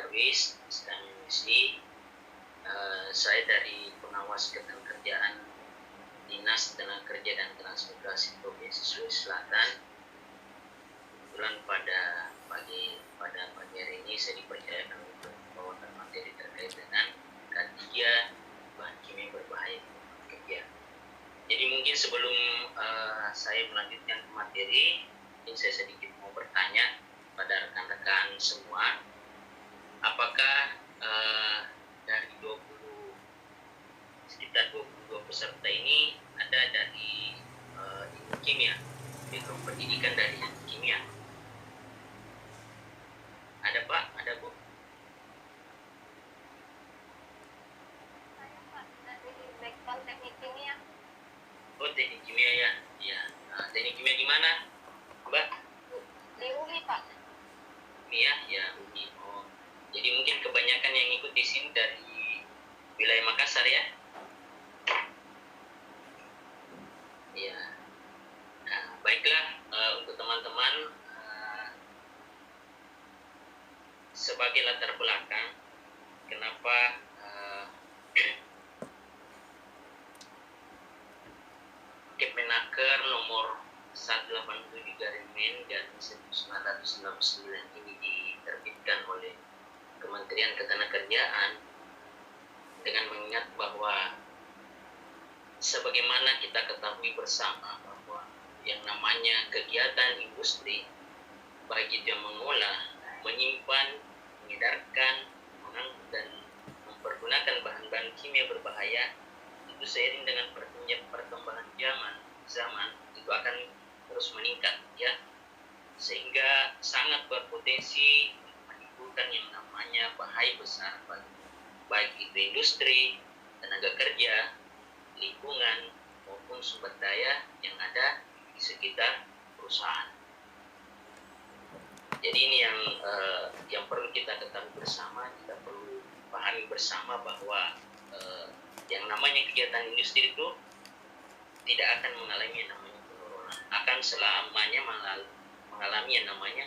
Darwis, STMSI. Saya dari pengawas ketenagakerjaan Dinas Tenaga Kerja dan Transmigrasi Provinsi Sulawesi Selatan. Kebetulan pada pagi hari ini saya dipercayakan untuk membawakan materi terkait dengan K3 bahan kimia berbahaya di tempat kerja. Jadi mungkin sebelum saya melanjutkan ke materi, mungkin saya sedikit mau bertanya pada rekan-rekan semua, apakah dari sekitar 22 peserta ini ada dari ilmu kimia, background pendidikan dari ilmu kimia? Ada Pak? Ada Bu? Saya Pak, dari background teknik kimia. Oh, teknik kimia ya? Ya. Teknik kimia gimana, Mbak? Di UI Pak. Kimia ya, UI. Oh, jadi mungkin kebanyakan yang ikut di sini dari wilayah Makassar ya? Ya. Nah, baiklah, untuk teman-teman, sebagai latar belakang kenapa Kemenaker nomor 187/1999 ini diterbitkan oleh Kementerian Ketenagakerjaan dengan mengingat bahwa sebagaimana kita ketahui bersama bahwa yang namanya kegiatan industri, baik itu yang mengolah, menyimpan, mengedarkan, mengangkut dan mempergunakan bahan-bahan kimia berbahaya, itu seiring dengan perkembangan zaman itu akan terus meningkat ya, sehingga sangat berpotensi menimbulkan yang namanya bahaya besar baik itu industri, tenaga kerja, lingkungan maupun sumber daya yang ada di sekitar perusahaan. Jadi ini yang perlu kita ketahui bersama, kita perlu pahami bersama bahwa yang namanya kegiatan industri itu tidak akan mengalami yang namanya penurunan, akan selamanya mengalami yang namanya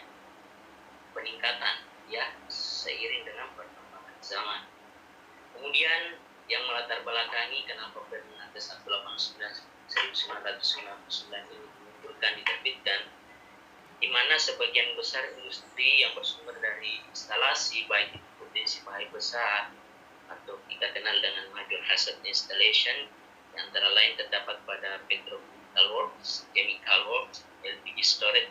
peningkatan ya, seiring dengan perkembangan zaman. Kemudian yang melatar belakangi kenapa Permenaker 189/1999 ini diterbitkan, di mana sebagian besar industri yang bersumber dari instalasi baik itu potensi bahaya besar atau kita kenal dengan major hazard installation, yang antara lain terdapat pada petrochemical works, chemical works, LPG storage,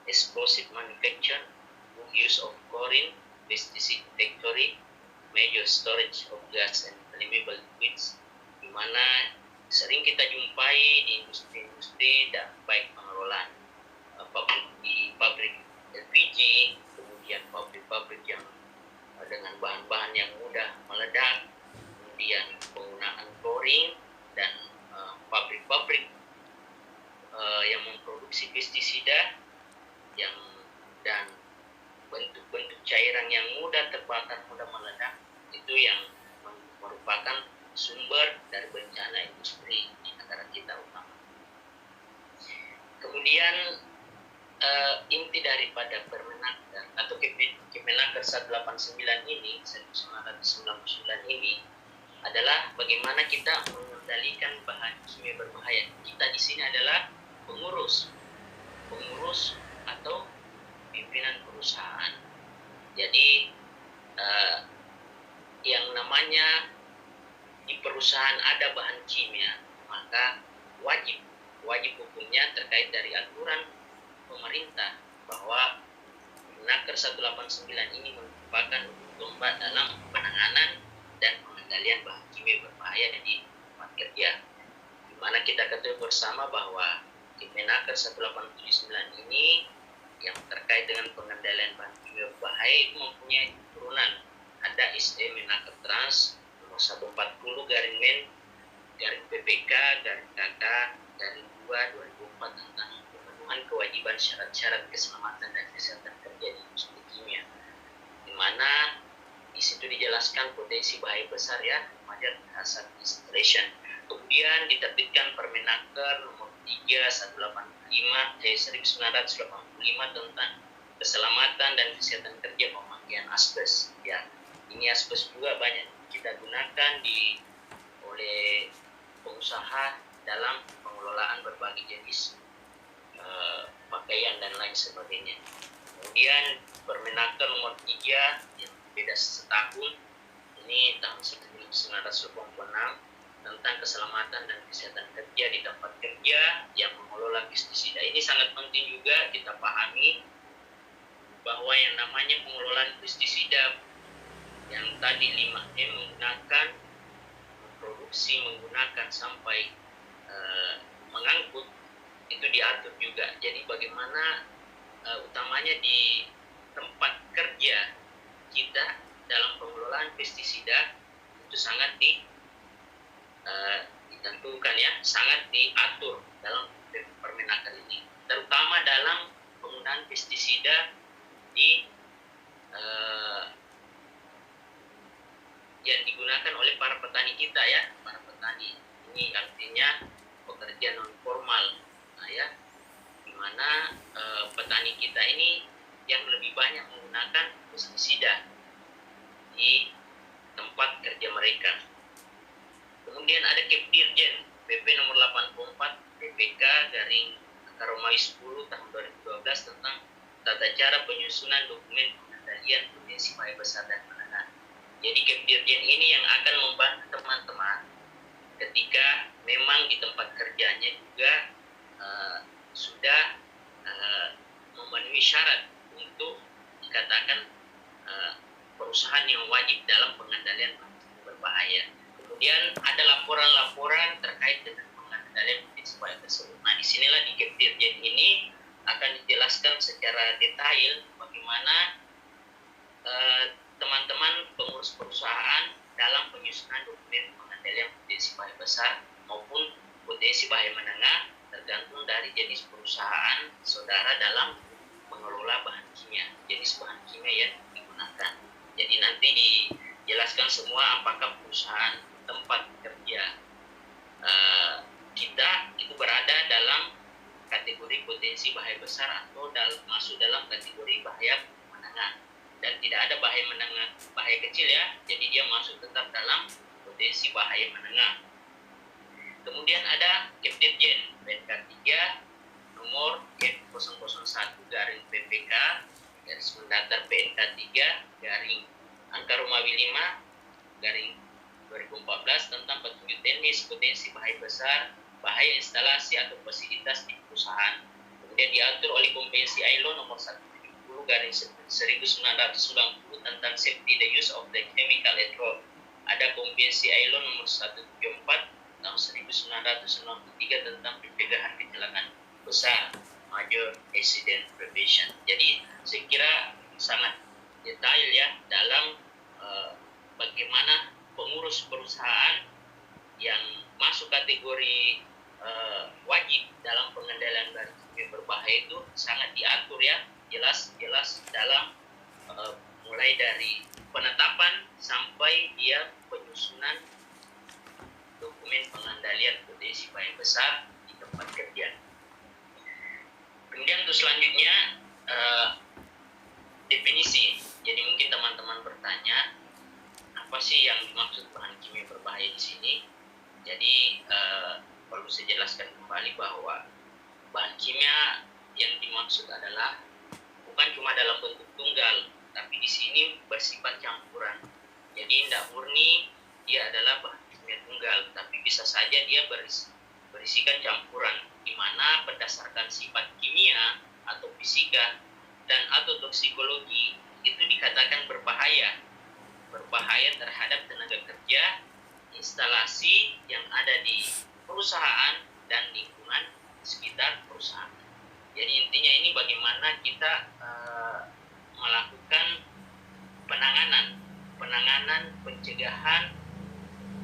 explosive manufacture, use of chlorine, pesticide factory, major storage of gas and flammable liquids, di mana sering kita jumpai di industri-industri dan baik pengelolaan pabrik LPG, kemudian pabrik-pabrik yang dengan bahan-bahan yang mudah meledak, kemudian penggunaan chlorine dan pabrik-pabrik yang memproduksi pestisida dan bentuk-bentuk cairan yang mudah terbakar, mudah meledak, itu yang merupakan sumber dari bencana industri di negara kita utama. Kemudian inti daripada Permenaker atau Kemenaker 189 ini, 1999 ini adalah bagaimana kita mengendalikan bahan kimia berbahaya. Kita di sini adalah pengurus atau pimpinan perusahaan. Jadi yang namanya di perusahaan ada bahan kimia, maka wajib hukumnya terkait dari aturan pemerintah bahwa Permenaker 189 ini merupakan tombak dalam penanganan dan pengendalian bahan kimia berbahaya di tempat kerja, di mana kita ketahui bersama bahwa Permenaker 189 ini yang terkait dengan pengendalian bahan kimia berbahaya itu mempunyai turunan. Ada SE Menaker Trans nomor 140/PPK/KK/2/2004 tentang pemenuhan kewajiban syarat-syarat keselamatan dan kesehatan kerja di industri kimia, di mana di situ dijelaskan potensi bahaya besar ya, major hazard installation. Kemudian diterbitkan Permenaker nomor 3/1985 tentang keselamatan dan kesehatan kerja pemakaian asbes. Asbes juga banyak kita gunakan oleh pengusaha dalam pengelolaan berbagai jenis pakaian dan lain sebagainya. Kemudian Permenaker nomor 3 yang beda setahun, ini tahun 1986, tentang keselamatan dan kesehatan kerja di tempat kerja yang mengelola pestisida. Ini sangat penting juga kita pahami bahwa yang namanya pengelolaan pestisida yang tadi 5M menggunakan, memproduksi, menggunakan sampai mengangkut, itu diatur juga. Jadi bagaimana utamanya di tempat kerja kita dalam pengelolaan pestisida itu sangat ditentukan ya, sangat diatur dalam Permenaker ini, terutama dalam penggunaan pestisida yang digunakan oleh para petani kita ya, para petani ini artinya pekerja non formal, ya, di mana petani kita ini yang lebih banyak menggunakan pestisida di tempat kerja mereka. Kemudian ada Kepdirjen PP nomor 84 PPK garing angka Romawi 10 tahun 2012 tentang tata cara penyusunan dokumen pengendalian potensi bahaya besar dan menengah. Jadi Kepdirjen ini yang akan membantu teman-teman ketika memang di tempat kerjanya juga sudah memenuhi syarat untuk dikatakan perusahaan yang wajib dalam pengendalian berbahaya. Kemudian ada laporan-laporan terkait dengan pengendalian potensi bahaya tersebut. Nah, disinilah di Kepdirjen ini akan dijelaskan secara detail bagaimana teman-teman pengurus perusahaan dalam penyusunan dokumen pengendalian potensi bahaya besar maupun potensi bahaya menengah tergantung dari jenis perusahaan saudara dalam mengelola bahan kimia, jenis bahan kimia yang digunakan. Jadi nanti dijelaskan semua apakah perusahaan tempat kerja kita itu berada dalam kategori potensi bahaya besar atau masuk dalam kategori bahaya menengah. Dan tidak ada bahaya menengah, bahaya kecil ya, jadi dia masuk tetap dalam potensi bahaya menengah. Kemudian ada Kepdirjen PNK 3 nomor K001 garing PPK garis mendatar PNK 3 garing angka Romawi 5 garing 2014 tentang petunjuk teknis potensi bahaya besar, bahaya instalasi atau fasilitas di perusahaan. Kemudian diatur oleh Konvensi ILO nomor 1 garing 1990 tentang safety the use of the chemical at work. Ada Konvensi ILO nomor 174 tahun 1993 tentang pencegahan kecelakaan besar, major accident prevention. Jadi saya kira sangat detail ya dalam bagaimana pengurus perusahaan yang masuk kategori wajib dalam pengendalian bahan kimia berbahaya itu sangat diatur ya, jelas dalam mulai dari penetapan sampai dia penyusunan dokumen pengendalian potensi bahaya besar di tempat kerja. Kemudian untuk selanjutnya definisi. Jadi mungkin teman-teman bertanya apa sih yang dimaksud bahan kimia berbahaya di sini? Jadi perlu saya jelaskan kembali bahwa bahan kimia yang dimaksud adalah bukan cuma dalam bentuk tunggal, tapi di sini bersifat campuran. Jadi tidak murni dia adalah bahan kimia tunggal, tapi bisa saja dia berisikan campuran, di mana berdasarkan sifat kimia atau fisika dan atau toksikologi itu dikatakan berbahaya terhadap tenaga kerja, instalasi yang ada di perusahaan dan lingkungan sekitar perusahaan. Jadi intinya ini bagaimana kita melakukan penanganan pencegahan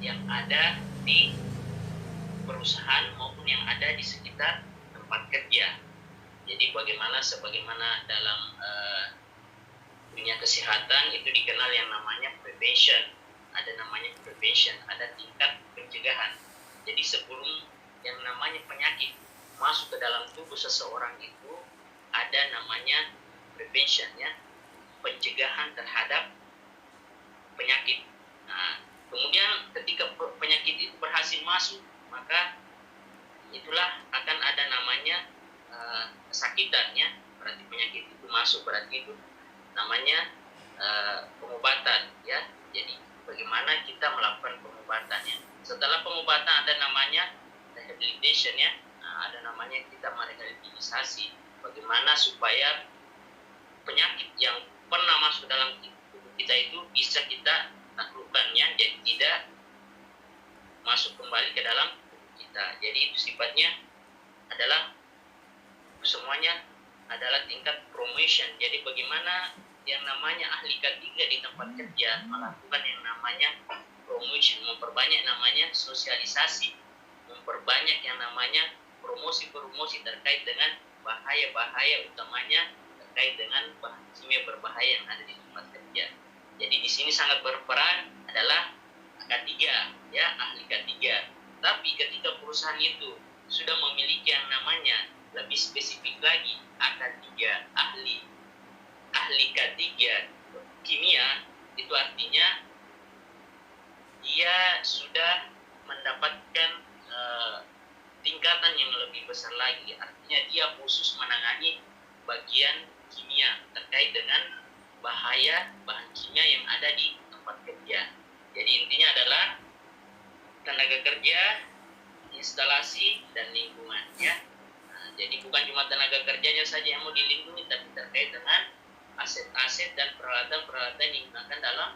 yang ada di perusahaan maupun yang ada di sekitar tempat kerja. Jadi sebagaimana dalam dunia kesehatan itu dikenal yang namanya prevention. Ada namanya prevention, ada tingkat pencegahan. Jadi sebelum yang namanya penyakit masuk ke dalam tubuh seseorang itu ada namanya prevention ya, pencegahan terhadap penyakit. Nah, kemudian ketika penyakit itu berhasil masuk, maka itulah akan ada namanya kesakitan ya. Berarti penyakit itu masuk, berarti itu namanya pengobatan ya. Jadi bagaimana kita melakukan pengobatannya. Setelah pengobatan ada namanya rehabilitation ya. Nah, ada namanya kita merehabilitasasi. Bagaimana supaya penyakit yang pernah masuk dalam tubuh kita itu bisa kita taklukkannya, jadi tidak masuk kembali ke dalam tubuh kita. Jadi itu sifatnya adalah semuanya adalah tingkat promotion. Jadi bagaimana yang namanya ahli K3 di tempat kerja melakukan yang namanya promotion, memperbanyak namanya sosialisasi, memperbanyak yang namanya promosi-promosi terkait dengan bahaya-bahaya, utamanya terkait dengan bahan kimia berbahaya yang ada di tempat kerja. Jadi di sini sangat berperan adalah K3 ya, ahli K3. Tapi ketika perusahaan itu sudah memiliki yang namanya lebih spesifik lagi AK3, ahli K3 kimia, itu artinya dia sudah mendapatkan tingkatan yang lebih besar lagi. Artinya dia khusus menangani bagian kimia terkait dengan bahaya bahan kimia yang ada di tempat kerja. Jadi intinya adalah tenaga kerja, instalasi, dan lingkungan ya. Nah, jadi bukan cuma tenaga kerjanya saja yang mau dilindungi, tapi terkait dengan aset-aset dan peralatan-peralatan yang digunakan dalam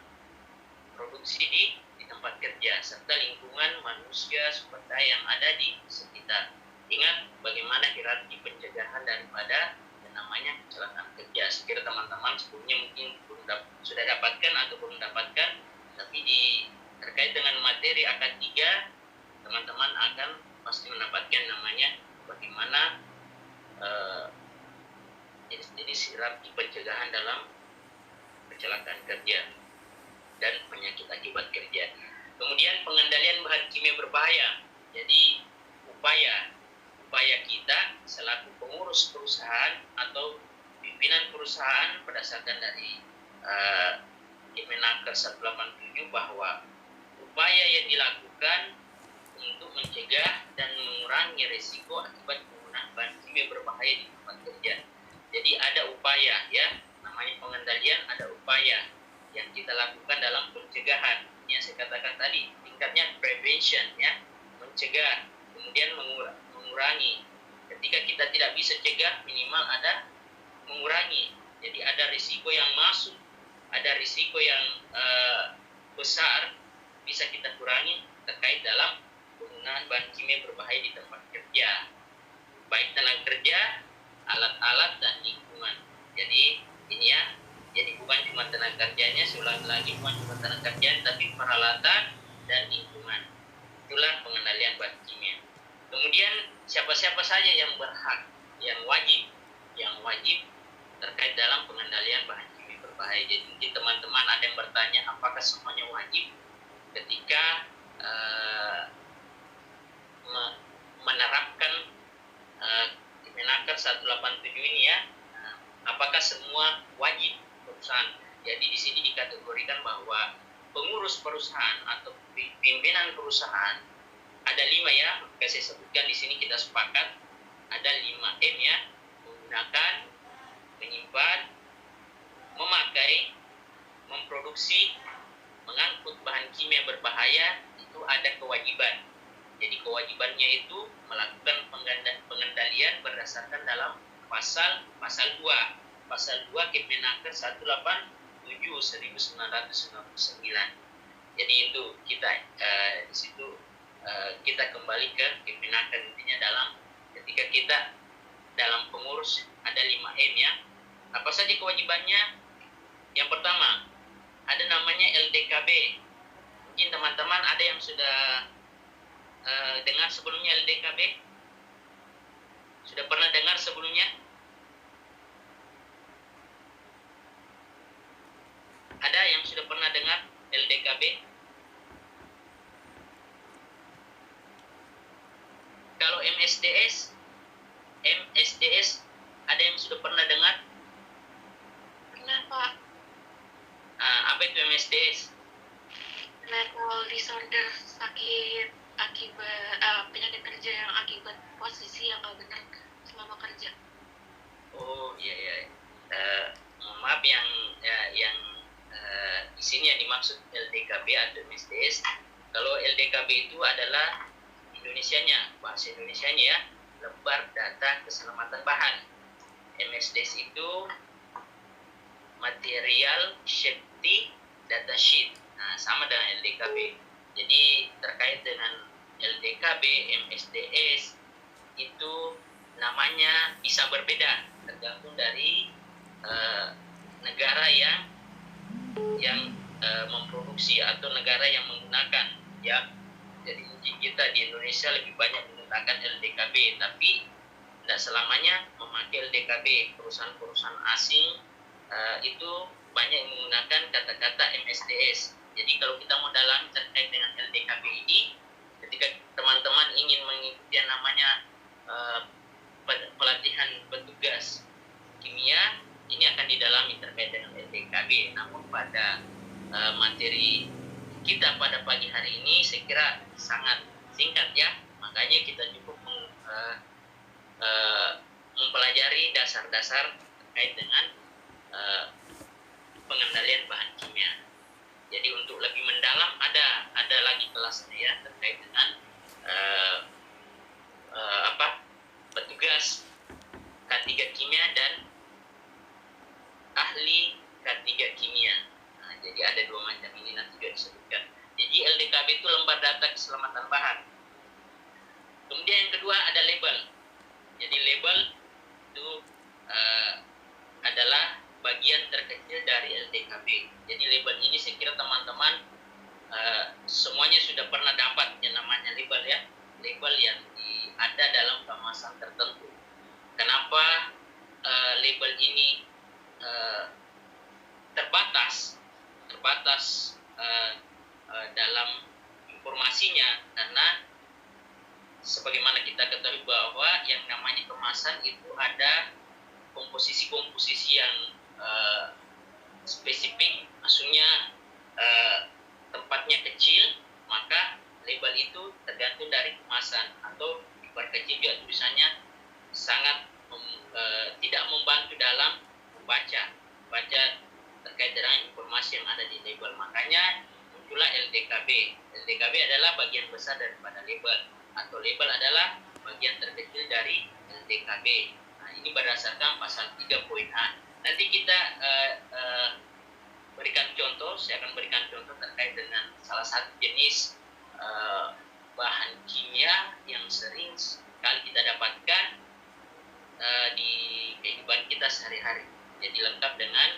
produksi di tempat kerja, serta lingkungan manusia sumber daya yang ada di sekitar. Ingat bagaimana hierarki pencegahan daripada yang namanya kecelakaan kerja. Sekira teman-teman sebelumnya mungkin sudah dapatkan atau belum dapatkan, tapi terkait dengan materi AK3, teman-teman akan pasti mendapatkan namanya bagaimana jenis-jenis hierarki pencegahan dalam kecelakaan kerja dan penyakit akibat kerja. Kemudian pengendalian bahan kimia berbahaya. Jadi upaya kita selaku pengurus perusahaan atau pimpinan perusahaan berdasarkan dari Kemenaker 187 bahwa upaya yang dilakukan untuk mencegah dan mengurangi risiko akibat penggunaan bahan kimia berbahaya di tempat kerja. Jadi ada upaya ya, namanya pengendalian, ada upaya yang kita lakukan dalam pencegahan. Yang saya katakan tadi, tingkatnya prevention ya, mencegah, kemudian mengurangi. Ketika kita tidak bisa cegah, minimal ada mengurangi. Jadi ada risiko yang masuk, ada risiko yang besar, bisa kita kurangi terkait dalam penggunaan bahan kimia berbahaya di tempat kerja, baik tenaga kerja, alat-alat, dan lingkungan. Jadi ini ya, jadi bukan cuma tenaga kerjanya, seulang lagi bukan cuma tenaga kerjanya, tapi peralatan dan lingkungan. Itulah pengendalian bahan kimia. Kemudian siapa-siapa saja yang berhak, yang wajib terkait dalam pengendalian bahan kimia berbahaya. Jadi mungkin teman-teman ada yang bertanya, apakah semuanya wajib ketika menerapkan Kemenaker 187 ini ya? Apakah semua wajib perusahaan? Jadi di sini dikategorikan bahwa pengurus perusahaan atau pimpinan perusahaan ada 5 ya. Maka saya sebutkan di sini, kita sepakat ada 5M ya: menggunakan, menyimpan, memakai, memproduksi, mengangkut bahan kimia berbahaya. Itu ada kewajiban. Jadi kewajibannya itu melakukan pengendalian berdasarkan dalam pasal 2 Kemenaker 187 1999. Jadi itu kita di situ kita kembali ke Kemenaker. Intinya dalam ketika kita dalam pengurus ada 5M ya. Apa saja kewajibannya? Yang pertama ada namanya LDKB. Mungkin teman-teman ada yang sudah dengar sebelumnya LDKB? Sudah pernah dengar sebelumnya? Ada yang sudah pernah dengar LDKB? Kalau MSDS ada yang sudah pernah dengar? Kenapa? Apa itu MSDS? mental disorder, sakit akibat penyakit kerja yang akibat posisi yang nggak benar selama kerja. Oh iya ya. Mohon maaf yang di sini yang dimaksud LDKB atau MSDS. Kalau LDKB itu adalah Indonesianya, bahasa Indonesianya ya, lembar data keselamatan bahan. MSDS itu material safety data sheet. Nah, sama dengan LDKB. Jadi terkait dengan LDKB, MSDS itu namanya bisa berbeda tergantung dari negara yang memproduksi atau negara yang menggunakan ya. Jadi mungkin kita di Indonesia lebih banyak menggunakan LDKB, tapi tidak selamanya memakai LDKB. Perusahaan-perusahaan asing itu banyak yang menggunakan kata-kata MSDS. Jadi kalau kita mau dalam terkait dengan LDKB ini, ketika teman-teman ingin mengikuti yang namanya pelatihan petugas kimia, ini akan didalami terkait dengan LDKB. Namun pada materi kita pada pagi hari ini saya kira sangat singkat ya, makanya kita cukup mempelajari dasar-dasar terkait dengan pengendalian bahan kimia. Jadi untuk lebih mendalam ada lagi kelasnya ya terkait dengan petugas K3 kimia dan ahli K3 kimia. Nah, jadi ada dua macam ini nanti juga disebutkan. Jadi LDKB itu lembar data keselamatan bahan. Kemudian yang kedua ada label. Jadi label itu adalah bagian terkecil dari LDKB. Jadi label ini saya kira teman-teman semuanya sudah pernah dapat yang namanya label ya. Label yang ada dalam kemasan tertentu. Kenapa label ini terbatas dalam informasinya? Karena sebagaimana kita ketahui bahwa yang namanya kemasan itu ada komposisi-komposisi yang spesifik, maksudnya tempatnya kecil, maka label itu tergantung dari kemasan, atau diperkecil juga tulisannya sangat tidak membantu dalam membaca terkait dengan informasi yang ada di label. Makanya muncullah LDKB. LDKB adalah bagian besar daripada label, atau label adalah bagian terkecil dari LDKB. Nah, ini berdasarkan pasal 3 poin A. Nanti kita berikan contoh, saya akan berikan contoh terkait dengan salah satu jenis bahan kimia yang sering sekali kita dapatkan di kehidupan kita sehari-hari. Jadi lengkap dengan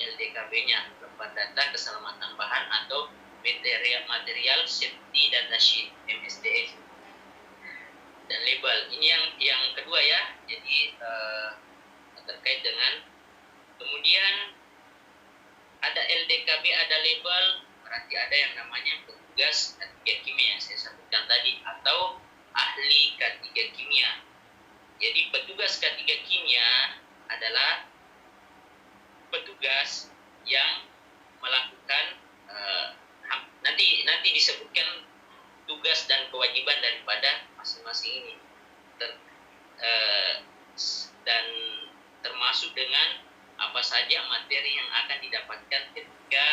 LDKB-nya, lembar data keselamatan bahan atau material safety data sheet MSDS. Dan label ini yang kedua ya. Jadi terkait dengan, kemudian ada LDKB, ada label, berarti ada yang namanya petugas K3 kimia yang saya sebutkan tadi, atau ahli K3 kimia. Jadi petugas K3 kimia adalah petugas yang melakukan nanti disebutkan tugas dan kewajiban daripada masing-masing ini, dan termasuk dengan apa saja materi yang akan didapatkan ketika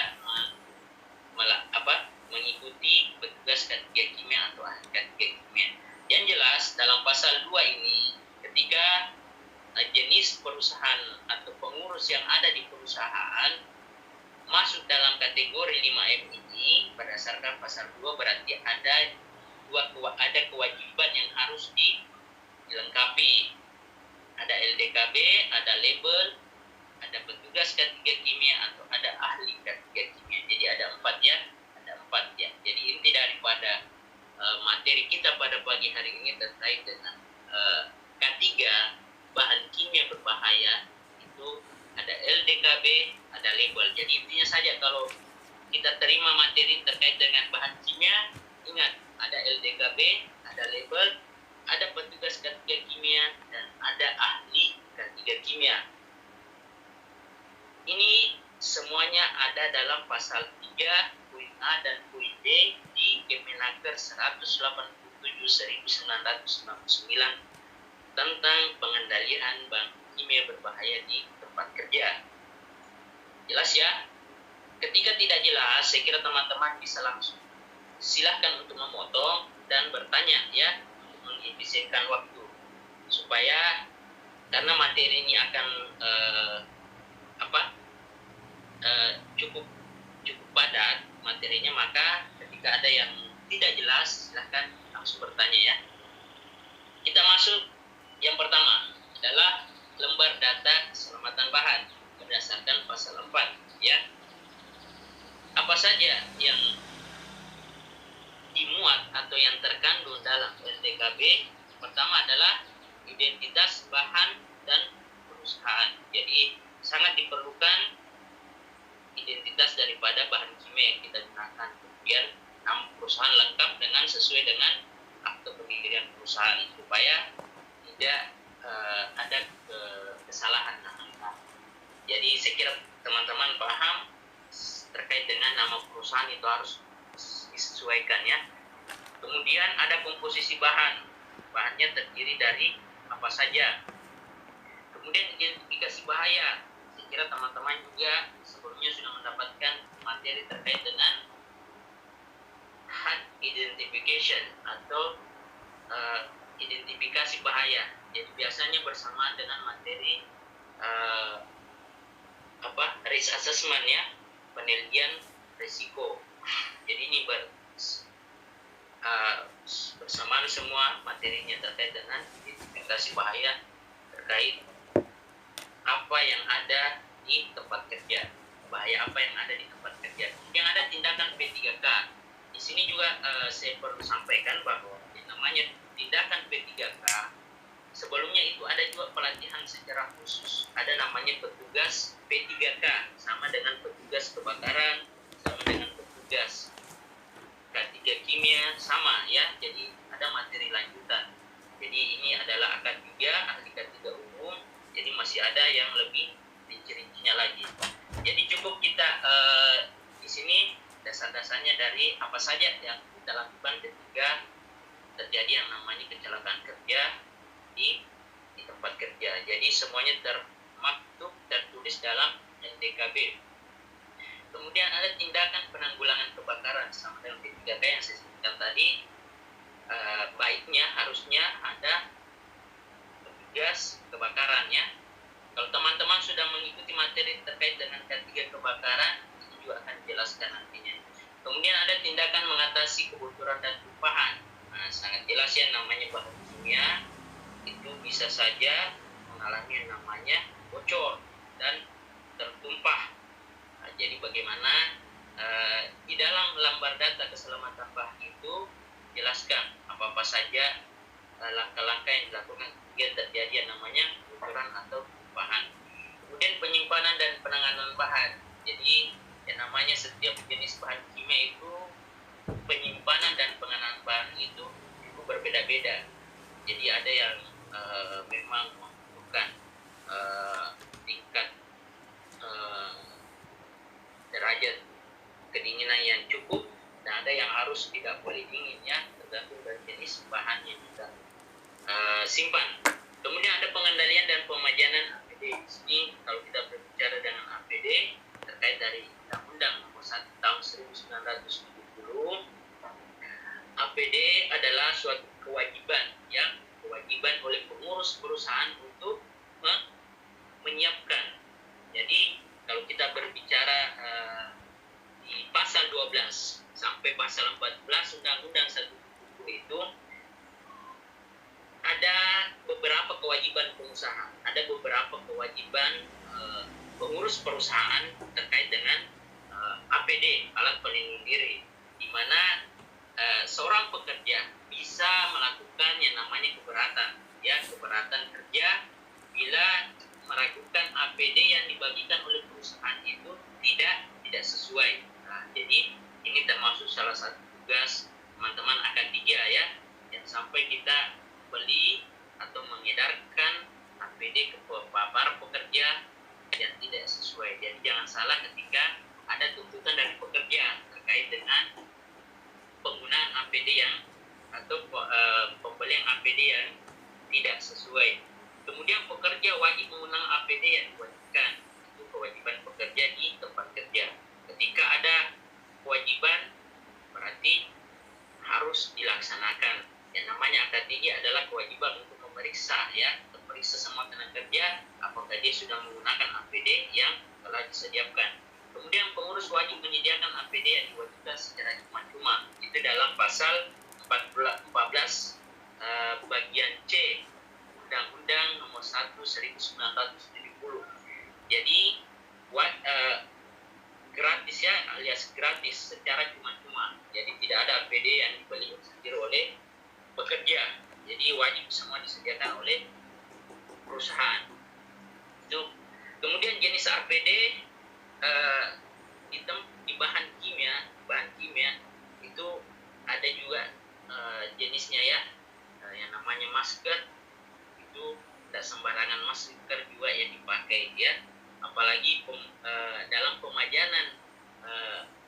mengikuti petugas K3 kimia atau ahli K3 kimia. Yang jelas dalam pasal 2 ini, ketika jenis perusahaan atau pengurus yang ada di perusahaan masuk dalam kategori 5M ini, berdasarkan pasal 2 berarti ada kewajiban yang harus dilengkapi. Ada LDKB, ada label, ada petugas K3 kimia atau ada ahli K3 kimia. Jadi ada 4 ya. Jadi inti daripada materi kita pada pagi hari ini terkait dengan K3 bahan kimia berbahaya itu ada LDKB, ada label. Jadi intinya saja kalau kita terima materi terkait dengan bahan kimia, ingat ada LDKB, ada label, ada petugas K3 kimia, dan ada ahli K3 kimia. Ini semuanya ada dalam pasal 3 poin A dan UID di Kemenaker 187/1969 tentang pengendalian bahan kimia berbahaya di tempat kerja. Jelas ya? Ketika tidak jelas, saya kira teman-teman bisa langsung silahkan untuk memotong dan bertanya ya, untuk mengefisienkan waktu supaya, karena materi ini akan cukup padat materinya, maka ketika ada yang tidak jelas silahkan langsung bertanya ya. Kita masuk yang pertama adalah lembar data keselamatan bahan berdasarkan pasal 4 ya. Apa saja yang dimuat atau yang terkandung dalam LDKB? Pertama adalah identitas bahan dan perusahaan. Jadi sangat diperlukan identitas daripada bahan kimia yang kita gunakan. Kemudian nama perusahaan lengkap dengan sesuai dengan akte pendirian perusahaan supaya tidak ada kesalahan. Jadi saya kira teman-teman paham terkait dengan nama perusahaan itu harus disesuaikan ya. Kemudian ada komposisi bahan. Bahannya terdiri dari apa saja. Kemudian identifikasi bahaya. Saya kira teman-teman juga sebelumnya sudah mendapatkan materi terkait dengan HAT identification atau identifikasi bahaya. Jadi biasanya bersamaan dengan materi risk assessment ya, penilaian risiko. Jadi ini bersamaan semua materinya terkait dengan identifikasi bahaya terkait apa yang ada di tempat kerja, bahaya apa yang ada di tempat kerja. Kemudian ada tindakan P3K. Di sini juga saya perlu sampaikan bahwa yang namanya tindakan P3K sebelumnya itu ada juga pelatihan secara khusus. Ada namanya petugas P3K, sama dengan petugas kebakaran, sama dengan petugas K3 kimia, sama ya. Jadi ada materi lanjutan. Jadi ini adalah AK3, ahli K3 umum. Jadi masih ada yang lebih rinci-rincinya lagi. Jadi cukup kita di sini dasar-dasarnya dari apa saja yang kita lakukan ketika terjadi yang namanya kecelakaan kerja di tempat kerja. Jadi semuanya termaktub, tertulis dalam NDKB. Kemudian ada tindakan penanggulangan kebakaran sama dengan P3K yang saya sebutkan tadi. Baiknya harusnya ada petugas kebakarannya. Kalau teman-teman sudah mengikuti materi terkait dengan K3 kebakaran, itu juga akan dijelaskan nantinya. Kemudian ada tindakan mengatasi kebocoran dan tumpahan. Nah, sangat jelas ya, namanya bahan kimia itu bisa saja mengalami yang namanya bocor dan tertumpah. Nah, jadi bagaimana di dalam lembar data keselamatan bahan itu jelaskan apa-apa saja langkah-langkah yang dilakukan ketika terjadi yang namanya kebocoran atau tumpahan. Kemudian penyimpanan dan penanganan bahan. Jadi yang namanya setiap jenis bahan kimia itu penyimpanan dan penanganan bahan itu berbeda-beda. Jadi ada yang memang membutuhkan tingkat derajat kedinginan yang cukup, dan ada yang harus tidak boleh dingin ya, tergantung dari jenis bahan yang kita simpan. Kemudian ada pengendalian dan pemajanan APD. Di sini kalau kita berbicara dengan APD terkait dari Undang-Undang Nomor 1 Tahun 1970, APD adalah suatu kewajiban yang oleh pengurus perusahaan untuk menyiapkan. Jadi kalau kita berbicara di pasal 12 sampai pasal 14 Undang-Undang 170 itu ada beberapa kewajiban pengusaha, ada beberapa kewajiban pengurus perusahaan terkait dengan APD, alat pelindung diri, di mana seorang pekerja bisa melakukan yang namanya keberatan kerja bila meragukan APD yang dibagikan oleh perusahaan itu tidak sesuai. Nah, jadi ini termasuk salah satu tugas teman-teman AK3 ya, yang sampai kita beli atau mengedarkan APD ke para pekerja yang tidak sesuai. Jadi jangan salah ketika ada tuntutan dari pekerja terkait dengan harus wajib menyediakan APD yang diwajibkan secara cuma-cuma. Itu dalam pasal 14 bagian C Undang-Undang Nomor 1 1970. Jadi gratis ya, alias gratis secara cuma-cuma. Jadi tidak ada APD yang dibeli sendiri oleh pekerja. Jadi wajib semua disediakan oleh perusahaan. Itu. Kemudian jenis APD di bahan kimia itu ada juga jenisnya ya, yang namanya masker. Itu tidak sembarangan masker juga yang dipakai ya, apalagi dalam pemajanan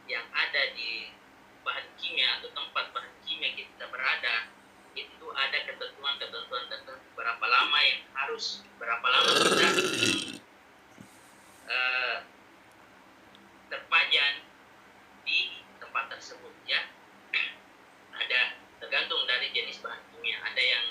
yang ada di bahan kimia atau tempat bahan kimia kita berada, itu ada ketentuan tertentu berapa lama kita terpajan di tempat tersebut ya. Ada tergantung dari jenis bahan kimia, ada yang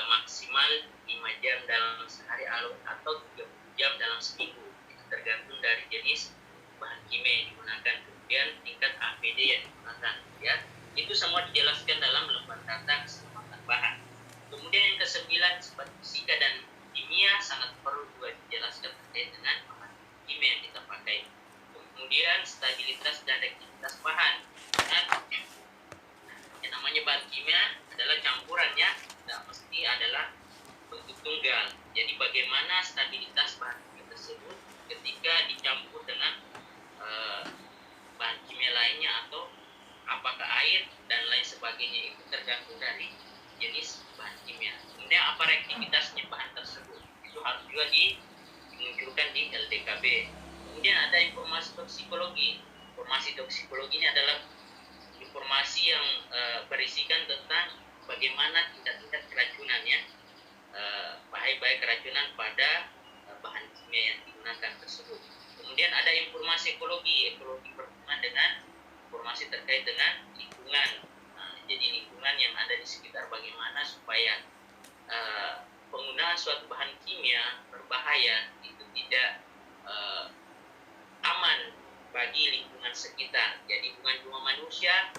maksimal 5 jam dalam sehari atau 30 jam dalam seminggu. Itu tergantung dari jenis bahan kimia yang digunakan, kemudian tingkat APD yang digunakan ya. Itu semua dijelaskan dalam lembar data keselamatan bahan. Kemudian yang ke-9, sifat fisika dan kimia sangat perlu juga dijelaskan terkait dengan bahan kimia yang kita pakai. Kemudian stabilitas dan reaktivitas bahan. Yang namanya bahan kimia adalah campurannya, tidak mesti adalah bentuk tunggal. Jadi bagaimana stabilitas bahan kimia tersebut ketika dicampur dengan bahan kimia lainnya, atau apakah air dan lain sebagainya, itu tergantung dari jenis bahan kimia. Kemudian apa reaktivitasnya bahan tersebut, itu harus juga dimunculkan di LDKB. Kemudian ada informasi toksikologi. Informasi toksikologinya adalah informasi yang berisikan tentang bagaimana tingkat-tingkat keracunannya, bahaya-bahaya keracunan pada bahan kimia yang digunakan tersebut. Kemudian ada informasi ekologi berhubungan dengan informasi terkait dengan lingkungan. Jadi lingkungan yang ada di sekitar, bagaimana supaya penggunaan suatu bahan kimia berbahaya itu tidak aman bagi lingkungan sekitar. Jadi bukan cuma manusia,